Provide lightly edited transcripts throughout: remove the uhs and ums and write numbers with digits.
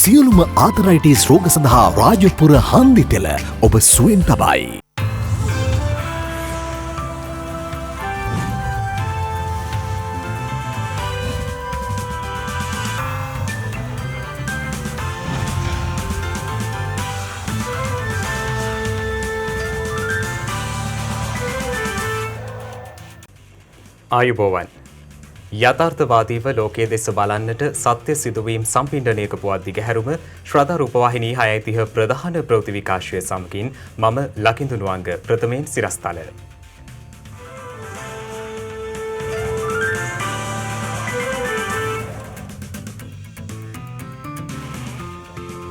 සියලුම ආතරයිටිස් රෝග සඳහා රාජපුර හන්දි තෙල ඔබ සුවෙන් තබයි. ආයුබෝවන් යථාර්ථවාදීව ලෝකයේ දෙස බලන්නට සත්‍ය සිදුවීම් සම්පිණ්ඩනයක පුවත් දිගහැරුම ශ්‍රද්ධා රූපවාහිනී 6:30 ප්‍රධාන ප්‍රවෘත්ති විකාශය සමගින් මම ලකිඳු නුවංග ප්‍රථමයෙන් සිරස්තල.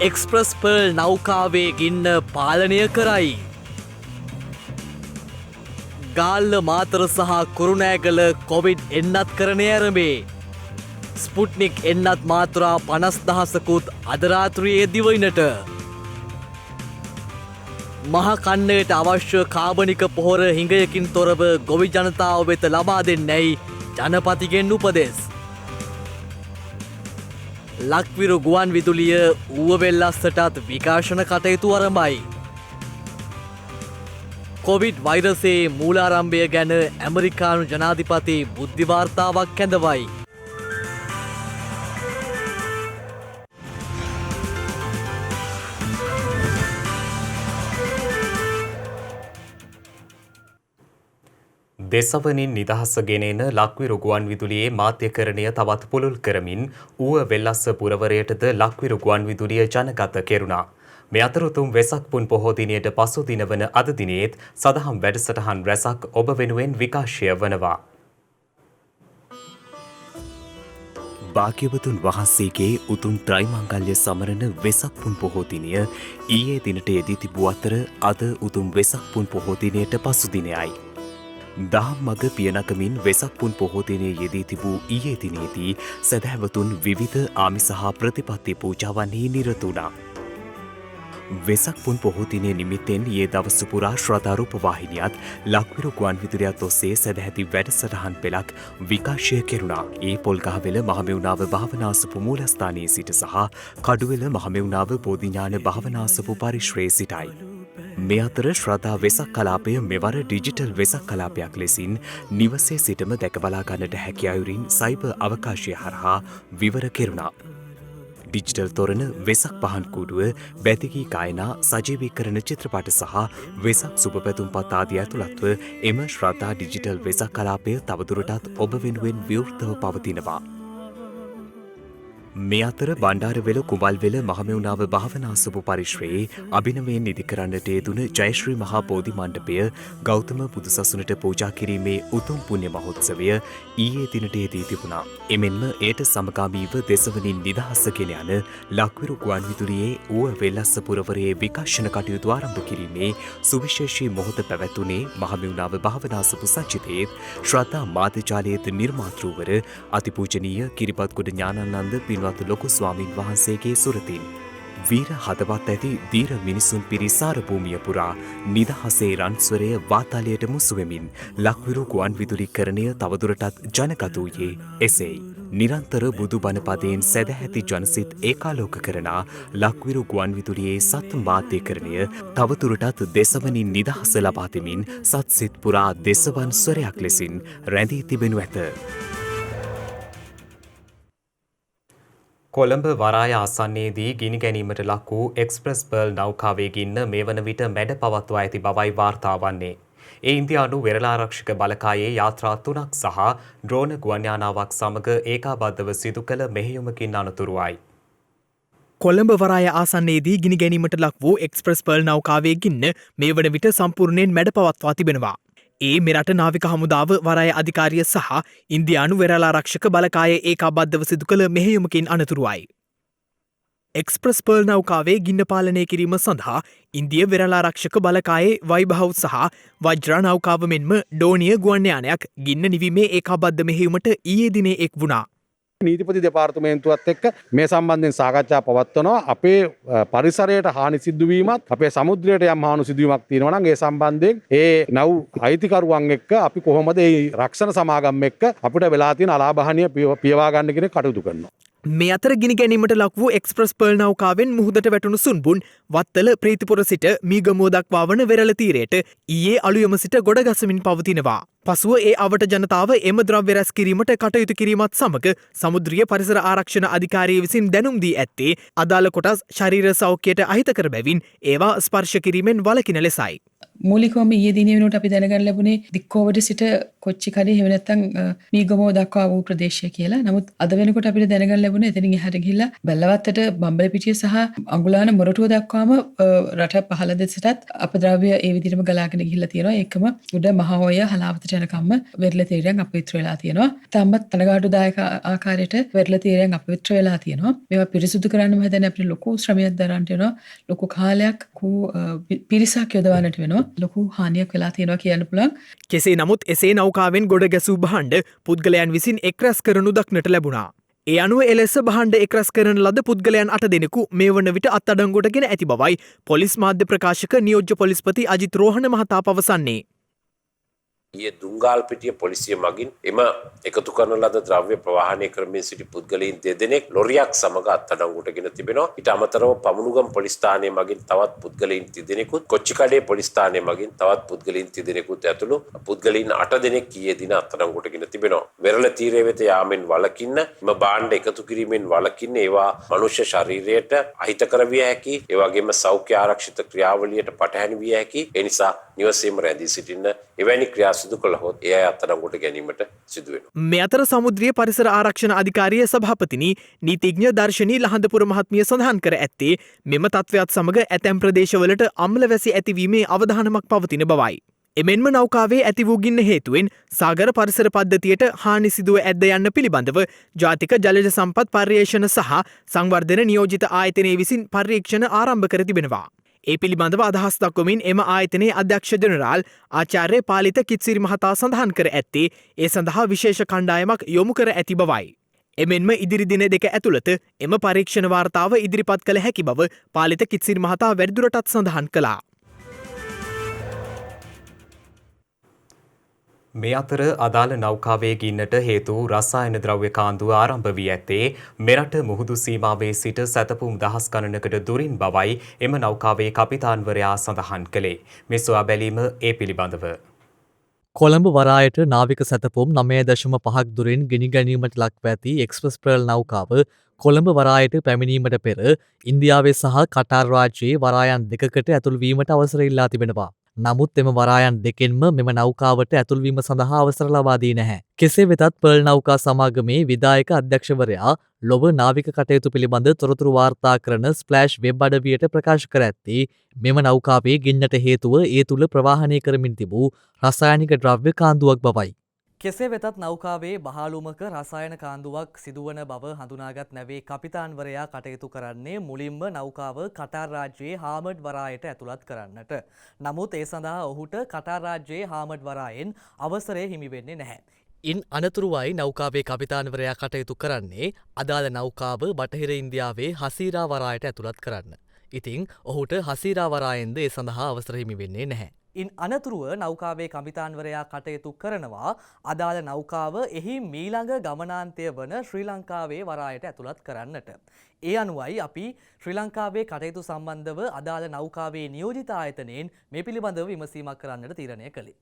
එක්ස්ප්‍රස් පර්ල් නෞකාවේ ගින්න පාලනය කරයි. ගාල්ල මාතර සහ කුරුණෑගල කොවිඩ් එන්නත් කරණය ඇරඹේ. ස්පුට්නික් එන්නත් මාත්‍රා 50,000කුත් අද රාත්‍රියේ දිවයිනට. මහ කන්නයට අවශ්‍ය කාබනික පොහොර හිඟයකින් තොරව ගොවි ජනතාව වෙත ලබා දෙන්නැයි ජනපතිගෙන් උපදෙස්. ලක්විරු ගුවන් විදුලිය ඌවවෙල්ලස්සටත් විකාශන කටයුතු අරඹයි. කොවිඩ් වෛරසයේ මූලාරම්භය ගැන ඇමරිකානු ජනාධිපති බුද්ධිවාර්තාවක් කැඳවයි. දෙසවනින් නිදහස ගෙනෙන ලක්විරු ගුවන් විදුලියේ මාධ්‍යකරණය තවත් පුළුල් කරමින් ඌව වෙල්ලස්ස පුරවරයටද ලක්විරු ගුවන් විදුලිය ජනගත කෙරුණා. මේ අතරතුම් වෙසක් පුන් පොහෝ දිනයට පසු දින වන අද දිනේත් සදහම් වැඩසටහන් රැසක් ඔබ වෙනුවෙන් විකාශය වනවා. භාග්‍යවතුන් වහන්සේගේ උතුම් ත්‍රිමංගල්‍ය සමරන වෙසක් පුන් පොහෝ දිනය ඊයේ දිනට යෙදී තිබූ අතර අද උතුම් වෙසක් පුන් පොහෝ දිනයට පසු දිනයයි. දහම් මග පියනකමින් වෙසක් පුන් පොහෝ දිනයේ යෙදී තිබූ ඊයේ දිනේදී සැදැහැවතුන් විවිධ ආමිස හා ප්‍රතිපත්ති පූජාවන්හි නිරත වුණා. වෙසක් පුන් පොහෝ දිනය නිමිත්තෙන් ඊයේ දවස පුරා ශ්‍රද්ධා රූපවාහිනියත් ලක්විරු ගුවන් විදුලියත් ඔස්සේ සැදැහැති වැඩසටහන් පෙළක් විකාශය කෙරුණා. ඒ පොල්ගහවෙල මහමෙවුනාව භාවනාසපු මූලස්ථානයේ සිට සහ කඩුවෙල මහමෙවුනාව බෝධිඥාන භාවනාසපු පරිශ්‍රයේ සිටයි. මේ අතර ශ්‍රද්ධා වෙසක් කලාපය මෙවර ඩිජිටල් වෙසක් කලාපයක් ලෙසින් නිවසේ සිටම දැක බලා ගන්නට හැකි අයුරින් සයිබර් අවකාශය හරහා විවර කෙරුණා. ඩිජිටල් තොරණ වෙසක් පහන් කුඩුව බැතිකී ගායනා සජීවීකරණ චිත්‍රපට සහ වෙසක් සුබපැතුම්පත් ආදී ඇතුළත්ව එම ශ්‍රද්ධා ඩිජිටල් වෙසක් කලාපය තවදුරටත් ඔබ වෙනුවෙන් විවෘතව පවතිනවා. මේ අතර බණ්ඩාරවෙල කුඹල්වෙල මහමෙවුනාව භාවනාසපු පරිශ්‍රයේ අභිනවයෙන් ඉදිකරන්නට යෙදුන ජයශ්‍රී මහා බෝධි මණ්ඩපය ගෞතම බුදුසසුනට පූජා කිරීමේ උතුම් පුණ්‍ය මහෝත්සවය ඊයේ දිනට යෙදී තිබුණා. එමෙන්ම එයට සමගාමීව දෙසවනින් නිදහස ගෙන යන ලක්විරු ගුවන් විදුලියේ ඌව වෙල්ලස්ස පුරවරයේ විකාශන කටයුතු ආරම්භ කිරීමේ සුවිශේෂී මොහොත පැවැතුනේ මහමෙවුනාව භාවනාසපු සංචිතයේත් ශ්‍රද්ධා මාධ්‍යජාලයේත් නිර්මාතෘවර අතිපූජනීය කිරිබත්ගොඩ ඥානානන්ද පින්වත් ලොකු ස්වාමීන් වහන්සේගේ සුරතින් වීර හදවත් ඇති දීර මිනිසුන් පිරි සාරභූමිය පුරා නිදහසේ රන්ස්වරය වාතාලයට මුසුවෙමින් ලක්විරු ගුවන් විදුලිකරණය තවදුරටත් ජනගත වූයේ එසේයි. නිරන්තර බුදු බණ පදයෙන් සැදැහැති ජනසිත ඒකාලෝක කරනා ලක්විරු ගුවන් විදුලියේ සත් මාධ්‍යකරණය තවදුරටත් දෙසවනින් නිදහස ලබා දෙමින් සත්සිත පුරා දෙසවන් ස්වරයක් ලෙසින් රැඳී තිබෙනු ඇත. කොළඹ වරාය ආසන්නයේදී ගිනි ගැනීමට ලක් වූ එක්ස්ප්‍රස් පර්ල් නෞකාවේ ගින්න මේ වන විට මැඩ පවත්වා ඇති බවයි වාර්තා වන්නේ. ඒ ඉන්දියානු වෙරළාරක්ෂක බලකායේ යාත්‍රා 3ක් සහ ඩ්‍රෝන ගුවන් යානාවක් සමග ඒකාබද්ධව සිදු කළ මෙහෙයුමකින් අනතුරුවයි. කොළඹ වරාය ආසන්නයේදී ගිනි ගැනීමට ලක් වූ එක්ස්ප්‍රස් පර්ල් නෞකාවේ ගින්න මේ වන විට සම්පූර්ණයෙන් මැඩ පවත්වා තිබෙනවා. ඒ මෙරට නාවික හමුදාව වරාය අධිකාරිය සහ ඉන්දියානු වෙරළාරක්ෂක බලකාය ඒකාබද්ධව සිදු කළ මෙහෙයුමකින් අනතුරුවයි. එක්ස්ප්‍රස් පර්ල් නෞකාවේ ගින්න පාලනය කිරීම සඳහා ඉන්දිය වෙරළාරක්ෂක බලකායේ වයිභව් සහ වජ්‍ර නෞකාව මෙන්ම ඩෝනිය ගුවන් යානයක් ගින්න නිවීමේ ඒකාබද්ධ මෙහෙයුමට ඊයේ දිනේ එක් වුණා. නීතිපති දෙපාර්තමේන්තුවත් එක්ක මේ සම්බන්ධයෙන් සාකච්ඡා පවත්වනවා. අපේ පරිසරයට හානි සිදුවීමත් අපේ සමුද්‍රයට යම් හානි සිදුවීමක් තියෙනවා නම් ඒ සම්බන්ධයෙන් ඒ නව් අයිතිකරුවන් එක්ක අපි කොහොමද මේ රක්ෂණ සමාගම් එක්ක අපිට වෙලා තියෙන අලාභහානිය පියවා ගන්න කියන කටයුතු කරනවා. මේ අතර ගිනි ගැනීමට ලක් වූ එක්ස්ප්‍රස් පර්ල් නෞකාවෙන් මුහුදට වැටුණු සුන්බුන් වත්තල ප්‍රීතිපුර සිට මීගමුව දක්වා වන වෙරළ තීරයට ඊයේ අලුයම සිට ගොඩගසමින් පවතිනවා. පසුව ඒ අවට ජනතාව එම ද්‍රව්‍ය රැස් කිරීමට කටයුතු කිරීමත් සමග සමුද්‍රීය පරිසර ආරක්ෂණ අධිකාරිය විසින් දැනුම් දී ඇත්තේ අදාළ කොටස් ශරීර සෞඛ්‍යයට අහිතකර බැවින් ඒවා ස්පර්ශ කිරීමෙන් වළකින ලෙසයි. මූලිකවම ඊයේ දිනේ වෙනුවට අපි දැනගන්න ලැබුණේ දික්කෝවට සිට කොච්චිකඩේ එහෙම නැත්නම් මීගමෝ දක්වා වූ ප්‍රදේශය කියලා. නමුත් අද වෙනකොට අපිට දැනගන්න ලැබුණේ එතනින් එහාට ගිහිල්ලා බැල්ලවත්තට බම්බලපිටිය සහ අඟුලාන මොරටුව දක්වාම රට පහළ දෙසටත් අපද්‍රව්‍ය ඒ විදිහටම ගලාගෙන ගිහිල්ලා තියෙනවා. ඒකම උඩ මහෝය හලාවතට යනකම්ම වෙරළ තීරයන් අපවිත්‍ර වෙලා තියෙනවා. තාමත් කනගාටුදායක ආකාරයට වෙරළ තීරයන් අපවිත්‍ර වෙලා තියෙනවා. මේවා පිරිසුදු කරන්නම හැදෙන අපිට ලොකු ශ්‍රමයක් දරන්න වෙනවා. ලොකු කාලයක් පිරිසක් යොදවන්නට වෙනවා. ලොකු හානියක් වෙලා තියෙනවා කියන්න පුළුවන්. කෙසේ නමුත් එසේ නෞකාවෙන් ගොඩ ගැසූ බහණ්ඩ පුද්ගලයන් විසින් එක්රැස් කරනු දක්නට ලැබුණා. ඒ අනුව එලෙස බහණ්ඩ එක්රැස් කරන ලද පුද්ගලයන් 8 දෙනෙකු මේ වන විට අත්අඩංගුවටගෙන ඇති බවයි පොලිස් මාධ්‍ය ප්‍රකාශක නියෝජ්‍ය පොලිස්පති අජිත් රෝහණ මහතා පවසන්නේ. ඊයේ දුංගාල්පිටිය පොලිසිය මගින් එම එකතු කරන ලද ද්‍රව්‍ය ප්‍රවාහනය කරමින් සිටි පුද්ගලයන් දෙදෙනෙක් ලොරියක් සමග අත්අඩංගුවටගෙන තිබෙනවා. ඊට අමතරව පමුණුගම් පොලිස් ස්ථානයේ මගින් තවත් පුද්ගලයන් 30 දෙනෙකුත් කොච්චිකඩේ පොලිස් ස්ථානයේ මගින් තවත් පුද්ගලයන් 30 දෙනෙකුත් ඇතුළු පුද්ගලයන් 8 දෙනෙක් ඊයේ දින අත්අඩංගුවටගෙන තිබෙනවා. වෙරළ තීරය වෙත යාමෙන් වළකින්න, එම භාණ්ඩ එකතු කිරීමෙන් වළකින්න ඒවා මනුෂ්‍ය ශරීරයට අහිතකර විය හැකි, ඒ වගේම සෞඛ්‍ය ආරක්ෂිත ක්‍රියාවලියට පටහැනි විය හැකි. ඒ නිසා නිවසේම රැඳී සිටින්න එවැනි ක්‍රියා සිදු කළහොත් ඒ අය අත්අඩංගුවට ගැනීමට සිදු වෙනවා. මේ අතර සමුද්‍රීය පරිසර ආරක්ෂණ අධිකාරිය සභාපතිනි නීතිඥ දර්ශනී ලහඳපුර මහත්මිය සඳහන් කර ඇත්තේ මෙම තත්ත්වයක් සමග ඇතැම් ප්‍රදේශවලට අම්ල වැසි ඇතිවීමේ අවධානමක් පවතින බවයි. එමෙන්ම නෞකාවේ ඇති වූ ගින්න හේතුවෙන් සාගර පරිසර පද්ධතියට හානි සිදුව ඇද්ද යන්න පිළිබඳව ජාතික ජලජ සම්පත් පර්යේෂණ සහ සංවර්ධන නියෝජිත ආයතනය විසින් පර්යේක්ෂණ ආරම්භ කර තිබෙනවා. ඒ පිළිබඳව අදහස් දක්වමින් එම ආයතනයේ අධ්‍යක්ෂ ජනරාල් ආචාර්ය පාලිත කිත්සිරි මහතා සඳහන් කර ඇත්තේ ඒ සඳහා විශේෂ කණ්ඩායමක් යොමු කර ඇති බවයි. එමෙන්ම ඉදිරි දින දෙක ඇතුළත එම පරීක්ෂණ වාර්තාව ඉදිරිපත් කළ හැකි බව පාලිත කිත්සිරි මහතා වැඩිදුරටත් සඳහන් කළා. මේ අතර අදාළ නෞකාවේ ගින්නට හේතු රසායන ද්‍රව්‍ය කාන්දුව ආරම්භ වී ඇත්තේ මෙරට මුහුදු සීමාවේ සිට සැතපුම් දහස් ගණනකට දුරින් බවයි එම නෞකාවේ කපිතාන්වරයා සඳහන් කළේ. මේ සොයා බැලීම ඒ පිළිබඳව. කොළඹ වරායට නාවික සැතපුම් 9.5ක් දුරින් ගිනි ගැනීමට ලක්ව ඇති එක්ස්ප්‍රස් පර්ල් නෞකාව කොළඹ වරායට පැමිණීමට පෙර ඉන්දියාවේ සහ කටාර් රාජ්‍යයේ වරායන් දෙකකට ඇතුල්වීමට අවසර ඉල්ලා තිබෙනවා. නමුත් එම වරායන් දෙකෙන්ම මෙම නෞකාවට ඇතුල්වීම සඳහා අවසර ලබා දී නැහැ. කෙසේ වෙතත් පර්ල් නෞකා සමාගමේ විධායක අධ්‍යක්ෂවරයා ලොව නාවික කටයුතු පිළිබඳ තොරතුරු වාර්තා කරන ස්ප්ලෑෂ් වෙබ් අඩවියට ප්‍රකාශ කර ඇත්තේ මෙම නෞකාවේ ගින්නට හේතුව ඒ තුළ ප්‍රවාහනය කරමින් තිබූ රසායනික ද්‍රව්‍ය කාන්දුවක් බවයි. කෙසේ වෙතත් නෞකාවේ බහලුමක රසායන කාන්දුවක් සිදුවන බව හඳුනාගත් නැවේ කපිතාන්වරයා කටයුතු කරන්නේ මුලින්ම නෞකාව කටාර් රාජ්‍යයේ හාමඩ් වරායට ඇතුළත් කරන්නට. නමුත් ඒ සඳහා ඔහුට කටාර් රාජ්‍යයේ හාමඩ් වරායෙන් අවසරය හිමි වෙන්නේ නැහැ. ඉන් අනතුරුවයි නෞකාවේ කපිතාන්වරයා කටයුතු කරන්නේ අදාළ නෞකාව බටහිර ඉන්දියාවේ හසීරා වරායට ඇතුළත් කරන්න. ඉතින් ඔහුට හසීරා වරායෙන්ද ඒ සඳහා අවසර හිමි වෙන්නේ නැහැ. ඉන් අනතුරුව නෞකාවේ කමිතාන්වරයා කටයුතු කරනවා අදාළ නෞකාව එහි මීළඟ ගමනාන්තය වන ශ්‍රී ලංකාවේ වරායට ඇතුළත් කරන්නට. ඒ අනුවයි අපි ශ්‍රී ලංකාවේ කටයුතු සම්බන්ධව අදාළ නෞකාවේ නියෝජිත ආයතනයෙන් මේ පිළිබඳව විමසීමක් කරන්නට තීරණය කළේ.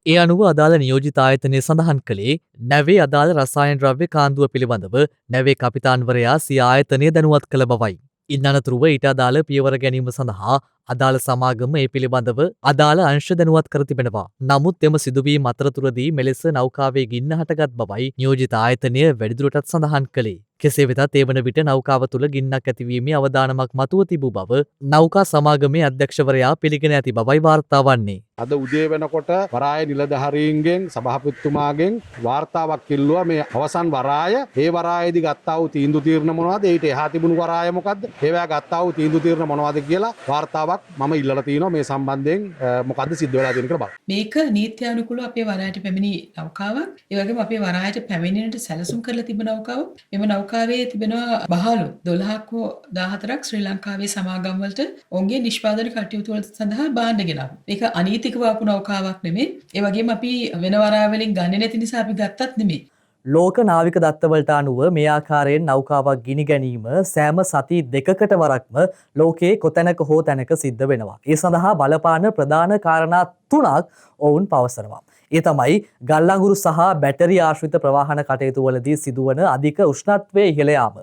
ඒ අනුව අදාළ නියෝජිත ආයතනය සඳහන් කළේ නැවේ අදාළ රසායන ද්‍රව්‍ය කාන්දුව පිළිබඳව නැවේ කපිතාන්වරයා සිය ආයතනය දැනුවත් කළ බවයි. ඉන් අනතුරුව ඊට අදාළ පියවර ගැනීම සඳහා අදාළ සමාගම ඒ පිළිබඳව අදාළ අංශ දැනුවත් කර තිබෙනවා. නමුත් එම සිදුවීම් අතරතුරදී මෙලෙස නෞකාවේ ගින්න හටගත් බවයි නියෝජිත ආයතනය වැඩිදුරටත් සඳහන් කළේ. කෙසේ වෙතත් ඒ වන විට නෞකාව තුළ ගින්නක් ඇතිවීමේ අවදානමක් මතුව තිබූ බව නෞකා සමාගමේ අධ්‍යක්ෂවරයා පිළිගෙන ඇති බවයි වාර්තා වන්නේ. අද උදේ වෙනකොට වරාය නිලධාරීන්ගෙන් සභාපතිතුමාගෙන් වාර්තාවක් ඉල්ලුවා මේ අවසන් වරාය ඒ වරායේදී ගත්තා වූ තීන්දුව තීරණ මොනවද ඊට එහා තිබුණු වරාය මොකද්ද ඒවා ගත්තා වූ තීන්දුව තීරණ මොනවද කියලා වාර්තාවක් මම ඉල්ලලා තිනවා මේ සම්බන්ධයෙන් මොකද්ද සිද්ධ වෙලා තියෙන කියලා බලන්න. මේක නීත්‍යානුකූලව අපේ වරායට පැමිණි නෞකාවක්. ඒ වගේම අපේ වරායට පැමිණෙන්නට සැලසුම් කරලා තිබෙන නෞකාවක්. මෙම නෞකාවේ තිබෙනවා බහලු 12ක් හෝ 14ක් ශ්‍රී ලංකාවේ සමාගම් වලට ඔවුන්ගේ නිෂ්පාදන කටයුතු වල සඳහා භාණ්ඩ ගෙනාවා. මේක අනීතිකව ආපු නෞකාවක් නෙමෙයි. ඒ වගේම අපි වෙන වරාය වලින් ගන්නේ නැති නිසා අපි ගත්තත් නෙමෙයි. ලෝක නාවික දත්තවලට අනුව මේ ආකාරයෙන් නෞකාවක් ගිනි ගැනීම සෑම සති දෙකකට වරක්ම ලෝකයේ කොතැනක හෝ තැනක සිද්ධ වෙනවා. ඒ සඳහා බලපාන ප්‍රධාන කාරණා 3ක් ඔවුන් පවසනවා. ඒ තමයි ගල්ලංගුරු සහ බැටරි ආශ්‍රිත ප්‍රවාහන කටයුතු වලදී සිදුවන අධික උෂ්ණත්වයේ ඉහළ යාම.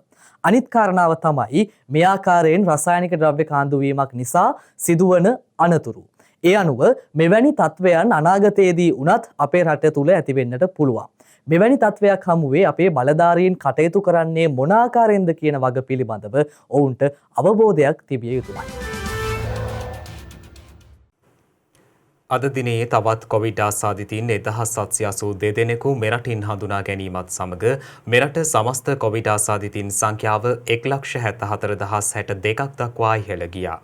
අනිත් කාරණාව තමයි මේ ආකාරයෙන් රසායනික ද්‍රව්‍ය කාන්දු වීමක් නිසා සිදුවන අනතුරු. ඒ අනුව මෙවැනි තත්ත්වයන් අනාගතයේදී වුණත් අපේ රට තුළ ඇතිවෙන්නට පුළුවන්. මෙවැනි තත්ත්වයක් හමුවේ අපේ බලධාරීන් කටයුතු කරන්නේ මොන ආකාරයෙන්ද කියන වග පිළිබඳව ඔවුන්ට අවබෝධයක් තිබිය යුතුයි. අද දිනේ තවත් කොවිඩ් ආසාදිතයින් 1782 දෙනෙකු මෙරටින් හඳුනා ගැනීමත් සමග මෙරට සමස්ත කොවිඩ් ආසාදිතයින් සංඛ්‍යාව 1,74,062ක් දක්වා ඉහළ ගියා.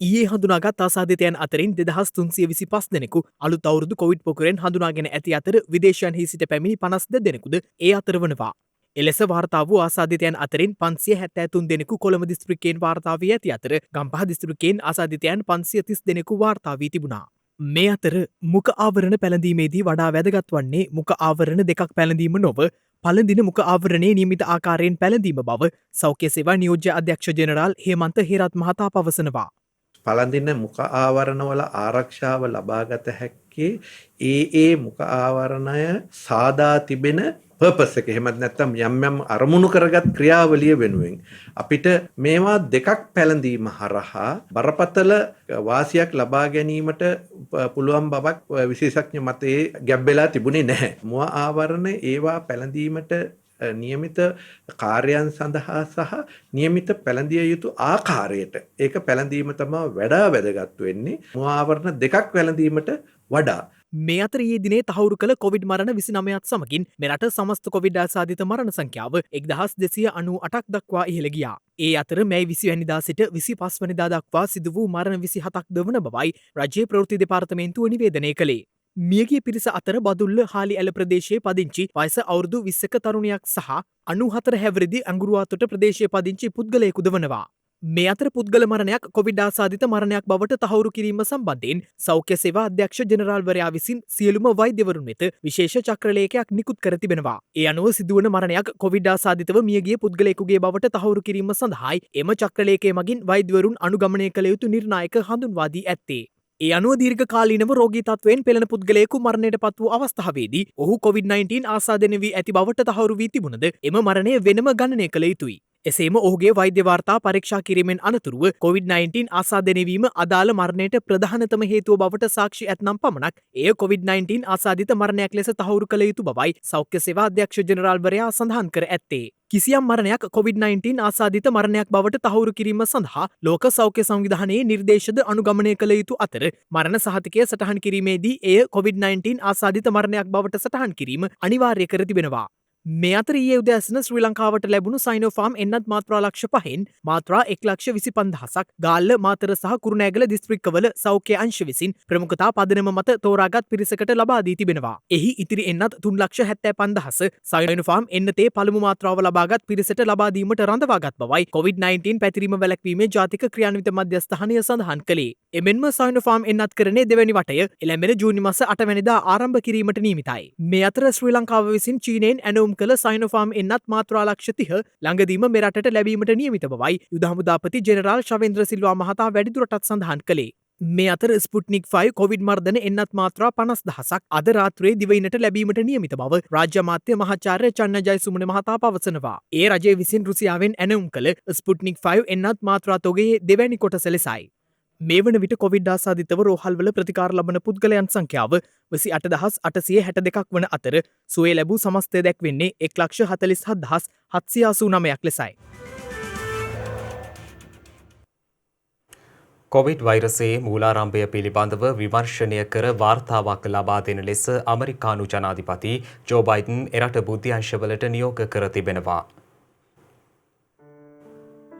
ඊයේ හඳුනාගත් ආසාදිතයන් අතරින් 2325 දෙනෙකු අලුත් අවුරුදු කොවිඩ් පොකුරෙන් හඳුනාගෙන ඇති අතර විදේශයන්හි සිට පැමිණි 52 දෙනෙකුද ඒ අතර වනවා. එලෙස වාර්තා වූ ආසාදිතයන් අතරින් 573 දෙනෙකු කොළඹ දිස්ත්‍රික්කයෙන් වාර්තා වී ඇති අතර ගම්පහ දිස්ත්‍රික්කයෙන් ආසාදිතයන් 530 දෙනෙකු වාර්තා වී තිබුණා. මේ අතර මුඛ ආවරණ පැළඳීමේදී වඩා වැදගත් වන්නේ මුඛ ආවරණ දෙකක් පැළඳීම නොව පළඳින මුඛ ආවරණයේ නියමිත ආකාරයෙන් පැළඳීම බව සෞඛ්‍ය සේවා නියෝජ්‍ය අධ්‍යක්ෂ ජෙනරාල් හේමන්ත හේරත් මහතා පවසනවා. පළඳින මුඛ ආවරණවල ආරක්ෂාව ලබාගත හැක්කේ ඒ මුඛ ආවරණය සාදා තිබෙන පර්පස් එක. එහෙමත් නැත්නම් යම් අරමුණු කරගත් ක්‍රියාවලිය වෙනුවෙන් අපිට මේවා දෙකක් පැළඳීම හරහා බරපතල වාසියක් ලබා ගැනීමට පුළුවන් බවක් විශේෂඥ මතයේ ගැබ් වෙලා තිබුණේ නැහැ. මුව ආවරණ ඒවා පැළඳීමට නියමිත කාර්යයන් සඳහා සහ නියමිත පැළඳිය යුතු ආකාරයට ඒක පැළඳීම තමයි වඩා වැදගත් වෙන්නේ මුව ආවරණ දෙකක් පැළඳීමට වඩා. මේ අතර ඊයේ දිනේ තහවුරු කළ කොවිඩ් මරණ 29ත් සමගින් මෙරට සමස්ත කොවිඩ් ආසාදිත මරණ සංඛ්‍යාව 1298ක් දක්වා ඉහළ ගියා. ඒ අතර මැයි 20 වැනිදා සිට 25 වැනිදා දක්වා සිදු වූ මරණ 27ක් ද වන බවයි රජයේ ප්‍රවෘත්ති දෙපාර්තමේන්තුව නිවේදනය කළේ. මියගිය පිරිස අතර බදුල්ල හාලි ඇල ප්‍රදේශයේ පදිංචි වයස අවුරුදු 20ක තරුණයක් සහ 94 හැවිරිදි අඟුරුවාතොට ප්‍රදේශයේ පදිංචි පුද්ගලයෙකුද වනවා. මේ අතර පුද්ගල මරණයක් කොවිඩ් ආසාදිත මරණයක් බවට තහවුරු කිරීම සම්බන්ධයෙන් සෞඛ්‍ය සේවා අධ්‍යක්ෂ ජෙනරාල්වරයා විසින් සියලුම වෛද්‍යවරුන් වෙත විශේෂ චක්‍රලේඛයක් නිකුත් කර තිබෙනවා. ඒ අනුව සිදුවන මරණයක් කොවිඩ් ආසාදිතව මියගිය පුද්ගලයෙකුගේ බවට තහවුරු කිරීම සඳහායි එම චක්‍රලේඛය මගින් වෛද්‍යවරුන් අනුගමනය කළ යුතු නිර්ණායක හඳුන්වා දී ඇත්තේ. ඒ අනුව දීර්ඝකාලීනව රෝගී තත්වයෙන් පෙළෙන පුද්ගලයෙකු මරණයට පත් වූ අවස්ථාවේදී ඔහු COVID-19 ආසාදනය වී ඇති බවට තහවුරු වී තිබුණද එම මරණය වෙනම ගණනය කළ යුතුයි. එසේම ඔහුගේ වෛද්‍ය වාර්තා පරීක්ෂා කිරීමෙන් අනතුරුව COVID-19 ආසාදනය වීම අදාළ මරණයට ප්‍රධානතම හේතුව බවට සාක්ෂි ඇතනම් පමණක් එය COVID-19 ආසාදිත මරණයක් ලෙස තහවුරු කළ යුතු බවයි සෞඛ්‍ය සේවා අධ්‍යක්ෂ ජෙනරාල්වරයා සඳහන් කර ඇත්තේ. කිසියම් මරණයක් COVID-19 ආසාදිත මරණයක් බවට තහවුරු කිරීම සඳහා ලෝක සෞඛ්‍ය සංවිධානයේ නිර්දේශද අනුගමනය කළ යුතු අතර මරණ සහතිකය සටහන් කිරීමේදී එය COVID-19 ආසාදිත මරණයක් බවට සටහන් කිරීම අනිවාර්ය කර තිබෙනවා. මේ අතර ඊයේ උදෑසන ශ්‍රී ලංකාවට ලැබුණු සයිනෝෆාම් එන්නත් මාත්‍රා ලක්ෂ 5න් මාත්‍රා 1,25,000ක් ගාල්ල මාතර සහ කුරුණෑගල දිස්ත්‍රික්කවල සෞඛ්‍ය අංශ විසින් ප්‍රමුඛතා පදනම මත තෝරාගත් පිරිසකට ලබා දී තිබෙනවා. එහි ඉතිරි එන්නත් 3,75,000 සයිනෝෆාම් එන්නතේ පළමු මාත්‍රාව ලබාගත් පිරිසට ලබා දීමට රඳවාගත් බවයි COVID-19 පැතිරීම වැළැක්වීමේ ජාතික ක්‍රියාන්විත මධ්‍යස්ථානය සඳහන් කළේ. එමෙන්ම සයිනෝෆාම් එන්නත් කරණයේ දෙවැනි වටය එළඹෙන ජූනි මාස 8 වෙනිදා ආරම්භ කිරීමට නියමිතයි. මේ අතර ශ්‍රී ලංකාව විසින් චීනයෙන් ඇනවුම් කළ සයිනෝෆාම් එන්නත් මාත්‍රා ලක්ෂ 30 ළඟදීම මෙරටට ලැබීමට නියමිත බවයි යුද හමුදාපති ජෙනරාල් ශවේන්ද්‍ර සිල්වා මහතා වැඩිදුරටත් සඳහන් කළේ. මේ අතර ස්පුට්නික් 5 කොවිඩ් මර්ධන එන්නත් මාත්‍රා 50,000ක් අද රාත්‍රියේ දිවයිනට ලැබීමට නියමිත බව රාජ්‍ය අමාත්‍ය මහාචාර්ය චන්න ජයසුමන මහතා පවසනවා. ඒ රජය විසින් රුසියාවෙන් ඇනවුම් කළ ස්පුට්නික් 5 එන්නත් මාත්‍රා තොගයේ දෙවැනි කොටස ලෙසයි. මේ වන විට කොවිඩ් ආසාදිතව රෝහල්වල ප්‍රතිකාර ලබන පුද්ගලයන් සංඛ්‍යාව 28,862ක් වන අතර සුවය ලැබූ සමස්තය දැක්වෙන්නේ 1,47,789ක් ලෙසයි. කොවිඩ් වෛරසයේ මූලාරම්භය පිළිබඳව විමර්ශනය කර වාර්තාවක් ලබා දෙන ලෙස ඇමරිකානු ජනාධිපති ජෝ බයිඩන් එරට බුද්ධ්‍යංශවලට නියෝග කර තිබෙනවා.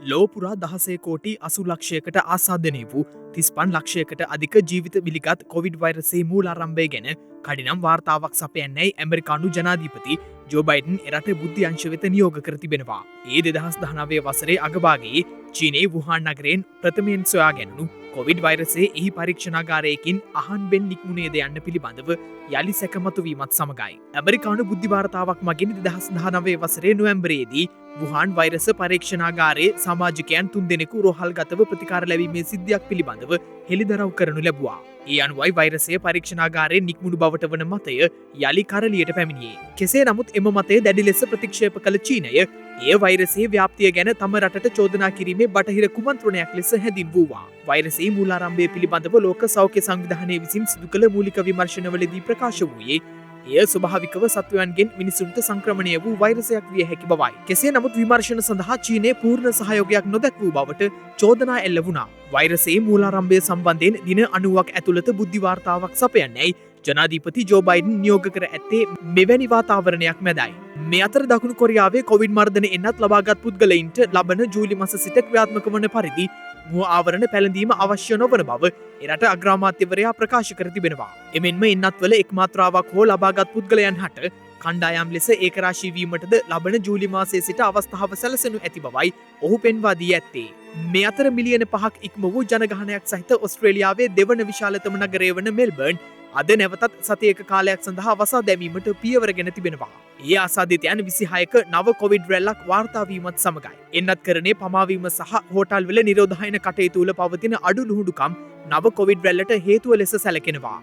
ලෝපුරා 16 කෝටි 80 ලක්ෂයකට ආසාදනය වූ 35 ලක්ෂයකට අධික ජීවිත විලිගත් කොවිඩ් වෛරසයේ මූලාරම්භය ගැන කඩිනම් වාර්තාවක් සපයන්නයි ඇමරිකානු ජනාධිපති ජෝ බයිඩන් එරට බුද්ධ්‍යංශ වෙත නියෝග කර තිබෙනවා. ඒ 2019 වසරේ අගභාගයේ චීනයේ වුහාන් නගරයෙන් ප්‍රථමයෙන් සොයා ගැනුණු කොවිඩ් වෛරසේ එහි පරීක්ෂණාගාරයකින් අහන්බෙන් නික්මුණේද යන්න පිළිබඳව යළි සැකමතුවීමත් සමගයි. ඇමරිකානු බුද්ධිවාර්තාවක් මගින් 2019 වසරේ නොවැම්බරයේදී වුහාන් වෛරස පරීක්ෂණාගාරයේ සමාජිකයන් 3 දෙනෙකු රෝහල්ගතව ප්‍රතිකාර ලැබීමේ සිද්ධියක් පිළිබඳව හෙළිදරව් කරනු ලැබුවා. ඒ අනුවයි වෛරසය පරීක්ෂණාගාරයෙන් නික්මුණු බවට වන මතය යළි කරලියට පැමිණියේ. කෙසේ නමුත් එම මතය දැඩි ලෙස ප්‍රතික්ෂේප කළ චීනය ඒ වෛරසයේ ව්‍යාප්තිය ගැන තම රටට චෝදනා කිරීමේ බටහිර කුමන්ත්‍රණයක් ලෙස හැඳින්වූවා. වෛරසයේ මූලාරම්භය පිළිබඳව ලෝක සෞඛ්‍ය සංවිධානය විසින් සිදු කළ මූලික විමර්ශනවලදී ප්‍රකාශ වූයේ එය ස්වභාවිකව සත්වයන්ගෙන් මිනිසුන්ට සංක්‍රමණය වූ වෛරසයක් විය හැකි බවයි. කෙසේ නමුත් විමර්ශන සඳහා චීනය පූර්ණ සහයෝගයක් නොදැක් වූ බවට චෝදනා එල්ල වුණා. වෛරසයේ මූලාරම්භය සම්බන්ධයෙන් දින 90ක් ඇතුළත බුද්ධිවාර්තාවක් සපයන්නේයි ජනාධිපති ජෝ බයිඩන් නියෝග කර ඇත්තේ මෙවැනි වාතාවරණයක් මැදයි. මේ අතර දකුණු කොරියාවේ කොවිඩ් මර්ධන එන්නත් ලබාගත් පුද්ගලයින්ට ලබන ජූලි මස සිට ක්‍රියාත්මක වන පරිදි මුව ආවරණ පැළඳීම අවශ්‍ය නොවන බව එරට අග්‍රාමාත්‍යවරයා ප්‍රකාශ කර තිබෙනවා. එමෙන්ම එන්නත්වල එක් මාත්‍රාවක් හෝ ලබාගත් පුද්ගලයන් හට කණ්ඩායම් ලෙස ඒකරාශී වීමටද ලබන ජූලි මාසයේ සිට අවස්ථාව සැලසෙනු ඇති බවයි ඔහු පෙන්වා දී ඇත්තේ. මේ අතර මිලියන 5ක් ඉක්ම වූ ජනගහනයක් සහිත ඔස්ට්‍රේලියාවේ දෙවන විශාලතම නගරය වන මෙල්බර්න් අද නැවතත් සතියක කාලයක් සඳහා වසා දැමීමට පියවරගෙන තිබෙනවා. ඒ ආසාදිතයන් 26ක නව කොවිඩ් රැල්ලක් වාර්තා වීමත් සමගයි. එන්නත් කරනේ පමාවීම සහ හෝටල්වල නිරෝධායන කටයුතු වල පවතින අඩු ලුහුඬුකම් නව කොවිඩ් රැල්ලට හේතුව ලෙස සැලකෙනවා.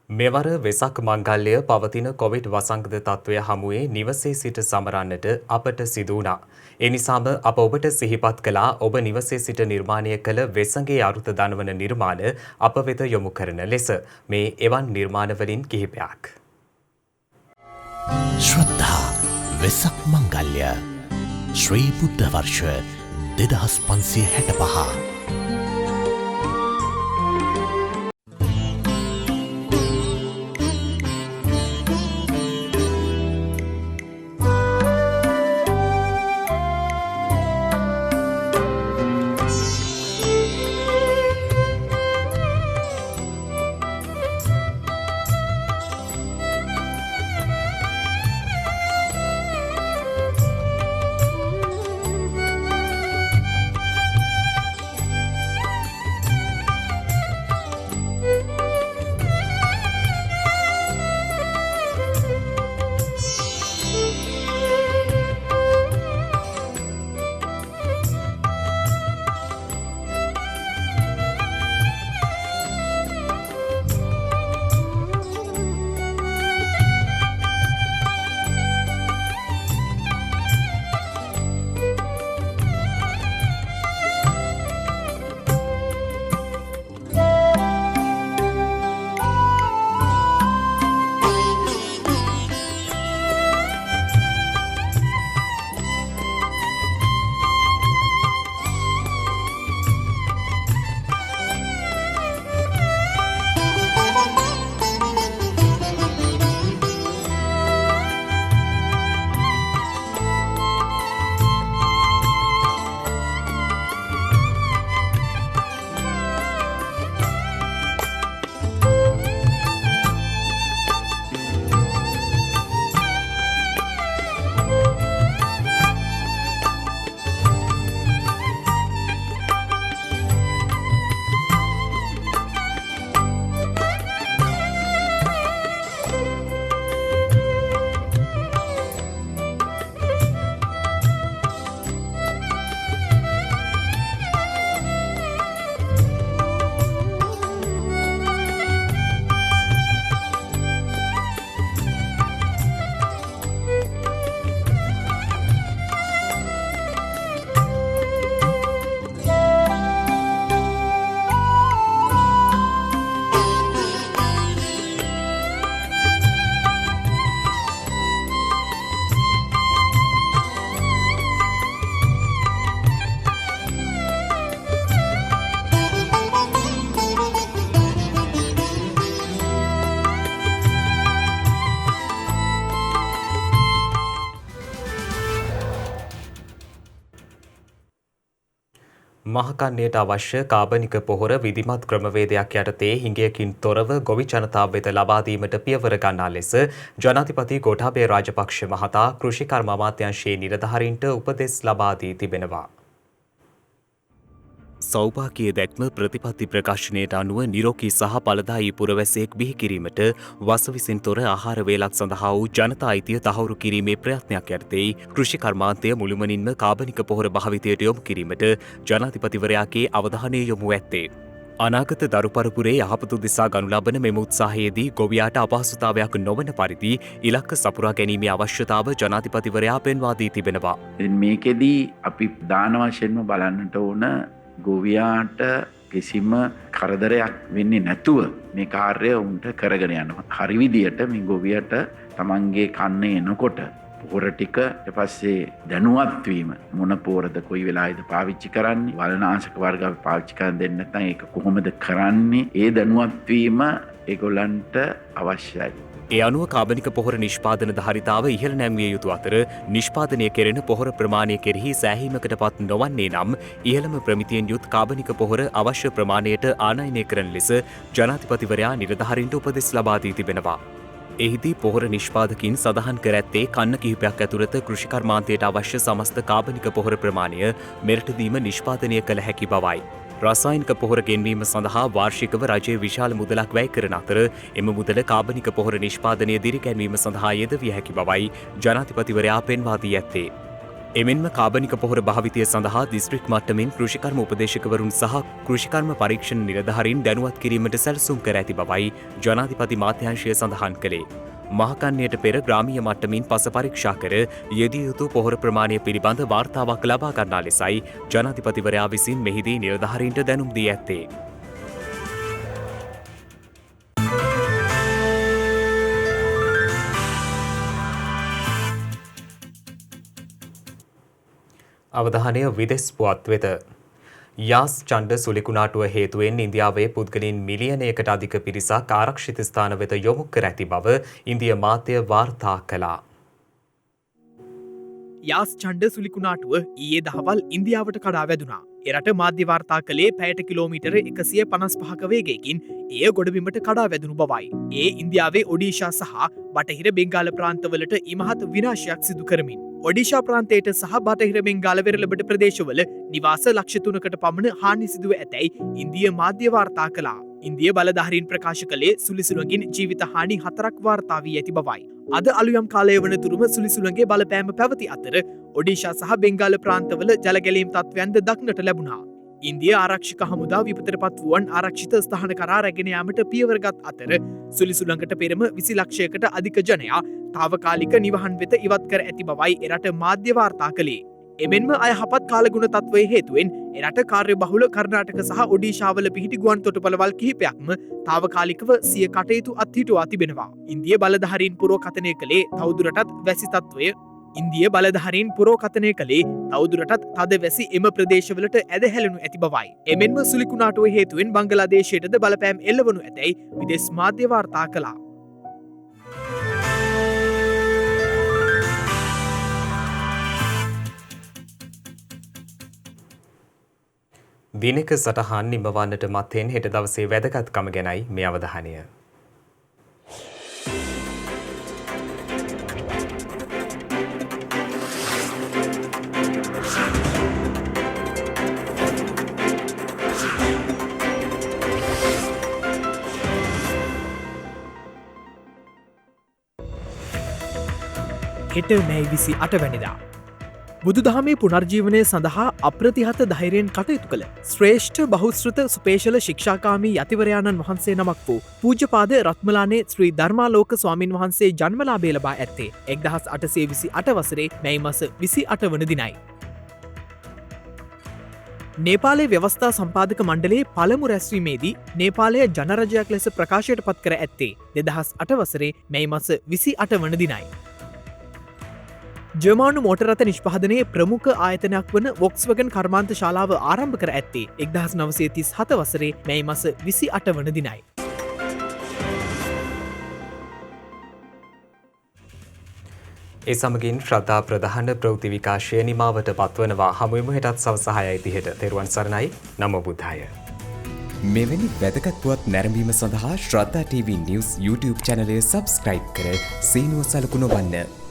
මෙවර වෙසක් මංගල්‍ය පවතින කොවිඩ් වසංගත තත්ත්වය හමුවේ නිවසේ සිට සමරන්නට අපට සිදු වුණා. ඒ නිසාම අප ඔබට සිහිපත් කළා ඔබ නිවසේ සිට නිර්මාණය කළ වෙසඟේ අරුත දනවන නිර්මාණ අප වෙත යොමු කරන ලෙස මේ එවන් නිර්මාණවලින් කිහිපයක්. ශ්‍රද්ධා වෙසක් මංගල්‍ය ශ්‍රී බුද්ධ වර්ෂ 2565 මහකන්නයට අවශ්‍ය කාබනික පොහොර විධිමත් ක්‍රමවේදයක් යටතේ හිඟයකින් තොරව ගොවි ජනතාව වෙත ලබා දීමට පියවර ගන්නා ලෙස ජනාධිපති ගෝඨාභය රාජපක්ෂ මහතා කෘෂිකර්ම අමාත්‍යාංශයේ නිලධාරීන්ට උපදෙස් ලබා දී තිබෙනවා. සෞභාග්‍ය දැක්ම ප්‍රතිපත්ති ප්‍රකාශනයට අනුව නිරෝගී සහ ඵලදායී පුරවැසියෙක් බිහි කිරීමට වසවිසින් තොර ආහාර වේලක් සඳහා වූ ජනතා අයිතිය තහවුරු කිරීමේ ප්‍රයත්නයක් යටතේ කෘෂි කර්මාන්තය මුළුමනින්ම කාබනික පොහොර භාවිතයට යොමු කිරීමට ජනාධිපතිවරයාගේ අවධානය යොමු ඇත්තේ. අනාගත දරු පරපුරේ යහපත උදෙසා ගනු ලබන මෙම උත්සාහයේදී ගොවියාට අපහසුතාවයක් නොවන පරිදි ඉලක්ක සපුරා ගැනීමේ අවශ්‍යතාව ජනාධිපතිවරයා පෙන්වා දී තිබෙනවා. මේකෙදී අපි දාන වශයෙන්ම බලන්නට ඕන ගොවියාට කිසිම කරදරයක් වෙන්නේ නැතුව මේ කාර්යය උන්ට කරගෙන යනවා. හරි විදියට මේ ගොවියට තමන්ගේ කන්නේ එනකොට පොහොර ටික ඊට පස්සේ දැනුවත් වීම මොන පොහොරද කොයි වෙලාවෙද පාවිච්චි කරන්නේ වලනාශක වර්ග අපි පාවිච්චි කරන් දෙන්න නැත්නම් ඒක කොහොමද කරන්නේ ඒ දැනුවත් වීම ඒගොල්ලන්ට අවශ්‍යයි. ඒ අනුව කාබනික පොහොර නිෂ්පාදන ධාරිතාව ඉහළ නැංවිය යුතු අතර නිෂ්පාදනය කෙරෙන පොහොර ප්‍රමාණය කෙරෙහි සෑහීමකට පත් නොවන්නේ නම් ඉහළම ප්‍රමිතියෙන් යුත් කාබනික පොහොර අවශ්‍ය ප්‍රමාණයට ආනයනය කරන ලෙස ජනාධිපතිවරයා නිලධාරීන්ට උපදෙස් ලබා දී තිබෙනවා. එහිදී පොහොර නිෂ්පාදකින් සඳහන් කර ඇත්තේ කන්න කිහිපයක් ඇතුළත කෘෂිකර්මාන්තයට අවශ්‍ය සමස්ත කාබනික පොහොර ප්‍රමාණය මෙරට දීම නිෂ්පාදනය කළ හැකි බවයි. රසායනික පොහොර ගෙන්වීම සඳහා වාර්ෂිකව රජය විශාල මුදලක් වැය කරන අතර එම මුදල කාබනික පොහොර නිෂ්පාදනය දිරිගැන්වීම සඳහා යෙදවිය හැකි බවයි ජනාධිපතිවරයා පෙන්වා දී ඇත්තේ. එමෙන්ම කාබනික පොහොර භාවිතය සඳහා දිස්ත්‍රික් මට්ටමින් කෘෂිකර්ම උපදේශකවරුන් සහ කෘෂිකර්ම පරීක්ෂණ නිලධාරීන් දැනුවත් කිරීමට සැලසුම් කර ඇති බවයි ජනාධිපති මාත්‍යාංශය සඳහන් කළේ. මහකන්නයට පෙර ග්‍රාමීය මට්ටමින් පස පරීක්ෂා කර යෙදිය යුතු පොහොර ප්‍රමාණය පිළිබඳ වාර්තාවක් ලබා ගන්නා ලෙසයි ජනාධිපතිවරයා විසින් මෙහිදී නිලධාරීන්ට දැනුම් දී ඇත්තේ. අවධානය විදෙස් පුවත් වෙත. යාස් ඡණ්ඩ සුලිකුණාටුව හේතුවෙන් ඉන්දියාවේ පුද්ගලයන් මිලියනයකට අධික පිරිසක් ආරක්ෂිත ස්ථාන වෙත යොමු කර ඇති බව ඉන්දිය මාධ්‍ය වාර්තා කළා. යාස් ඡණ්ඩ සුලිකුණාටුව ඊයේ දහවල් ඉන්දියාවට කඩා වැදුනා. එරට මාධ්‍ය වාර්තා කළේ පැයට කිලෝමීටර 155ක වේගයකින් එය ගොඩබිමට කඩා වැදුණු බවයි. ඒ ඉන්දියාවේ ඔඩීෂා සහ බටහිර බෙන්ගාල ප්‍රාන්තවලට ඉමහත් විනාශයක් සිදු කරමින් ඔඩිෂා ප්‍රාන්තයට සහ බටහිර බෙන්ගාල වෙරළබඩ ප්‍රදේශවල නිවාස ලක්ෂ 3කට පමණ හානි සිදුව ඇතැයි ඉන්දිය මාධ්‍ය වාර්තා කළා. ඉන්දිය බලධාරීන් ප්‍රකාශ කළේ සුලිසුලඟින් ජීවිත හානි 4ක් වාර්තා වී ඇති බවයි. අද අලුයම් කාලය වනතුරුම සුලිසුලඟේ බලපෑම පැවති අතර ඔඩිෂා සහ බෙන්ගාල ප්‍රාන්තවල ජලගැලීම් තත්ත්වයන්ද දක්නට ලැබුණා. ඉන්දිය ආරක්ෂික හමුදා විපතට පත් වුවන් ආරක්ෂිත ස්ථාන කරා රැගෙන යාමට පියවරගත් අතර සුලිසුලඟට පෙරම 20 ලක්ෂයකට අධික ජනයා තාවකාලික නිවහන් වෙත ඉවත් කර ඇති බවයි එරට මාධ්‍ය වාර්තා කළේ. එමෙන්ම අයහපත් කාලගුණ තත්ත්වයේ හේතුවෙන් එරට කාර්ය බහුල කර්ණාටක සහ ඔඩීෂාවල පිහිටි ගුවන් තොටුපළවල් කිහිපයක්ම තාවකාලිකව සිය කටයුතු අත්හිටුවා තිබෙනවා. ඉන්දිය බලධාරීන් පුරෝකථනය කළේ තවදුරටත් වැසි තත්ත්වය ඉන්දිය බලධාරීන් පුරෝකථනය කළේ තවදුරටත් තද වැසි එම ප්‍රදේශවලට ඇදහැලනු ඇති බවයි. එමෙන්ම සුලිකුණාටුව හේතුවෙන් බංගලාදේශයටද බලපෑම් එල්ලවනු ඇතැයි විදෙස් මාධ්‍ය වාර්තා කළා. දිනක සටහන් නිමවන්නට මත්තෙන් හෙට දවසේ වැදගත්කම ගැනයි මේ අවධානය. හෙට මැයි 28 වැනිදා බුදුදහමේ පුනර්ජීවනය සඳහා අප්‍රතිහත ධෛර්යයෙන් කටයුතු කළ ශ්‍රේෂ්ඨ බහුශ්‍රත සුපේශල ශික්ෂාකාමී යතිවරයාණන් වහන්සේ නමක් වූ පූජ්‍යපාද රත්මලානේ ශ්‍රී ධර්මාලෝක ස්වාමින් වහන්සේ ජන්මලාභය ලබා ඇත්තේ 1828 වසරේ මැයි මස 28 වන දිනයි. නේපාලයේ ව්‍යවස්ථා සම්පාදක මණ්ඩලයේ පළමු රැස්වීමේදී නේපාලය ජනරජයක් ලෙස ප්‍රකාශයට පත් කර ඇත්තේ 2008 වසරේ මැයි මස 28 වන දිනයි. ජර්මානු මෝටරත නිෂ්පාදනයේ ප්‍රමුඛ ආයතනයක් වන වොක්ස්වගන් කර්මාන්ත ශාලාව ආරම්භ කර ඇත්තේ 1937 වසරේ මැයි මස 28 වන දිනයි. ඒ සමගින් ශ්‍රද්ධා ප්‍රධාන ප්‍රවෘත්ති විකාශය නිමාවට පත්වනවා. හමුවෙමු හෙටත් සවස 6:30ට. තෙරුවන් සරණයි. නමෝ බුද්ධාය. මෙවැනි වැදගත් පුවත් නැරඹීම සඳහා ශ්‍රද්ධා TV News YouTube චැනලය සබස්ක්‍රයිබ් කර සීනුව සලකුණ වන්න.